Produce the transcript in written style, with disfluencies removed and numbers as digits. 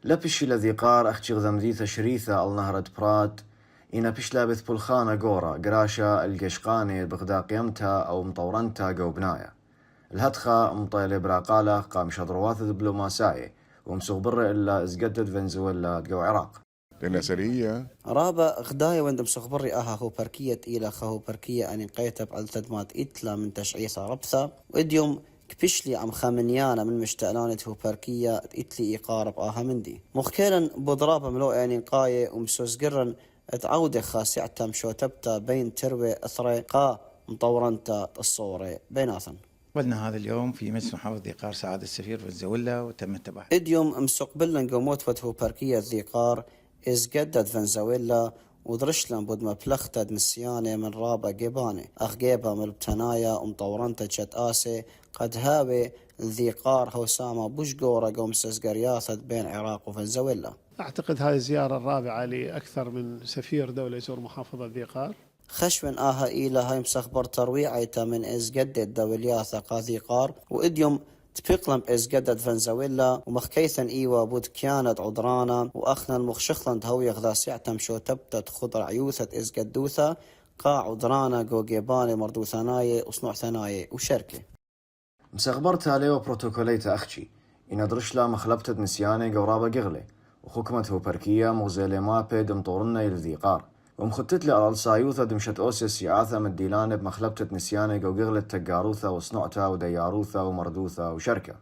لبش الذي قار أختي غذمذيثة شريثة النهرة برات إنا بش لابث بلخانة قورة قراشة القشقاني بغدا قيمتها أو مطورنتها قوبنايا الهدخة مطيلة براقالة قام شضروات دبلوماسية ومسغبر إلا إزقدد فنزويلا تقو عراق للنسرية رابا غداية وندم سخبري هو بركية إلى خهو بركية أن قيتب على تدمات إتلا من تشعيصة ربثة وإديوم كبشلي عم خامنيانا من مشتألانة هو بركية إتلي إقارب مندي مخكيلا بضرابة ملو يعني قاية ومسوزقرن تعودة خاسعة مشوتبتا بين تروي أثريقا مطورنتا الصورة بيناثن. قبلنا هذا اليوم في مجلس محافظ ذيقار سعادة السفير في الزولة وتم التباحث. إديوم مسقبلا قوموت فتهو بركية ذيقار إز قدد فنزويلا ودرشلن بود مبلختد نسيانة من رابا جيباني أخجيبا ملبتنايا ومطورنتا جت آسي قد هاوي الذيقار هوسامة بوش قورة قوم سزقرياثد بين عراق وفنزويلا. أعتقد هذه الزيارة الرابعة لأكثر من سفير دولة يزور محافظة ذيقار. خشون إيلا هاي مسخبر ترويعيتا من إز قدد دولياثا قاذيقار وإديوم تبيقلم إز قدد فنزويلا ومخكيثن إيوا بود كانت عدرانا وأخنا المخشخلن هو يغذا سيعتم شو تبتت خضر عيوثة إز قدوثا قاع عدرانا قو جيباني مردو ثنايا وصنوع ثنايا وشركة مسخبرتها ليو بروتوكوليتا أختي إن درشلا مخلبتت نسيانة قورابة قغلي وخكمته بركية مغزيلي مابي دمطورنا يلذيقار ومخطت لي على الصايوثة دمشت أوسيس سياثة من الديلانة بمخلبتة نسيانة قو قغلت تقاروثة وصنوعتها ودياروثة ومردوثة وشركة